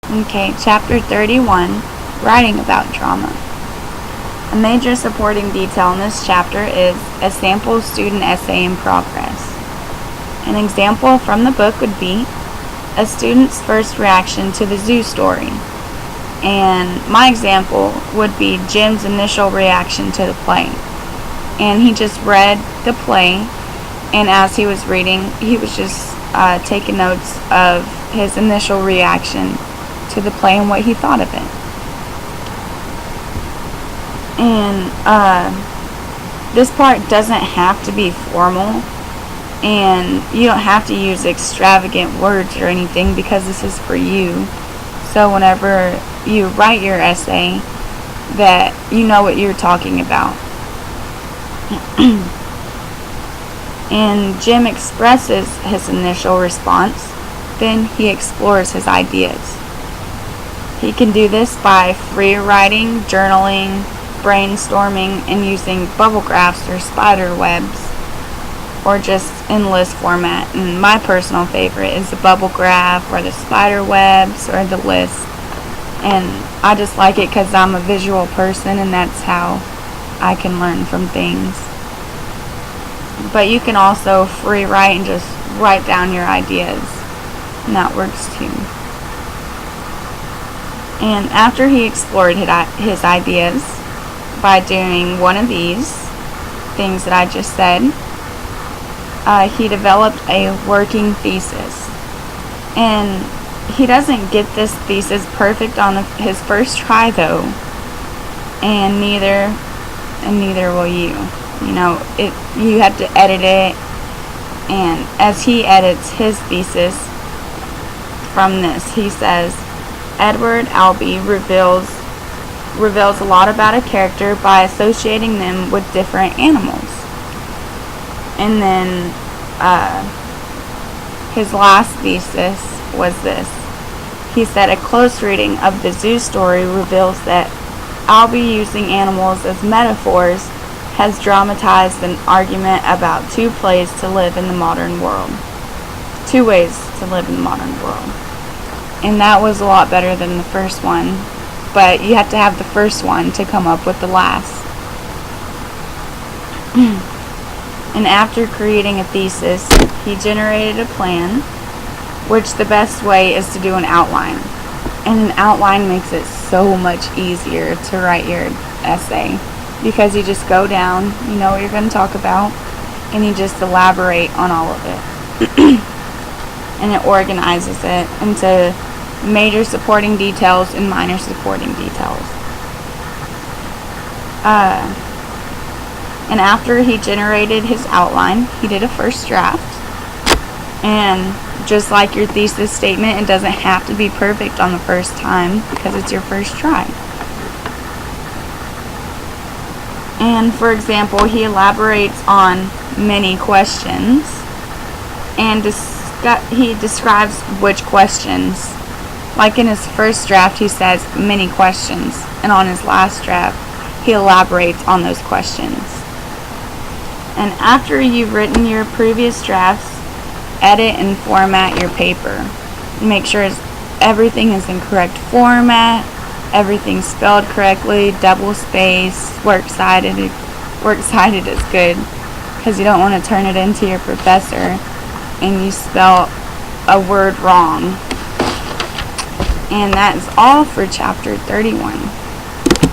Okay, chapter 31, writing about drama. A major supporting detail in this chapter is a sample student essay in progress. An example from the book would be a student's first reaction to the zoo story. And my example would be Jim's initial reaction to the play. And he just read the play, and as he was reading, he was just taking notes of his initial reaction to the play and what he thought of it. And this part doesn't have to be formal, and you don't have to use extravagant words or anything because this is for you. So whenever you write your essay, that you know what you're talking about. And Jim expresses his initial response, then he explores his ideas. He can do this by free writing, journaling, brainstorming, and using bubble graphs or spider webs, or just in list format. And my personal favorite is the bubble graph or the spider webs or the list. And I just like it because I'm a visual person, and that's how I can learn from things. But you can also free write and just write down your ideas, and that works too. And after he explored his ideas by doing one of these things that I just said, he developed a working thesis. And he doesn't get this thesis perfect on his first try though, and neither will you. You know, you have to edit it, and as he edits his thesis from this, he says, Edward Albee reveals a lot about a character by associating them with different animals. And then his last thesis was this. He said a close reading of the zoo story reveals that Albee, using animals as metaphors, has dramatized an argument about two ways to live in the modern world. And that was a lot better than the first one, but you have to have the first one to come up with the last. And after creating a thesis, he generated a plan, which the best way is to do an outline. And an outline makes it so much easier to write your essay, because you just go down, you know what you're going to talk about, and you just elaborate on all of it. And it organizes it into major supporting details and minor supporting details. And after he generated his outline, he did a first draft. And just like your thesis statement, it doesn't have to be perfect on the first time because it's your first try. And for example, he elaborates on many questions, and he describes which questions. Like in his first draft, he says many questions, and on his last draft, he elaborates on those questions. And after you've written your previous drafts, edit and format your paper. Make sure everything is in correct format, everything's spelled correctly, double space, works cited is good, because you don't want to turn it into your professor and you spell a word wrong. And that is all for chapter 31.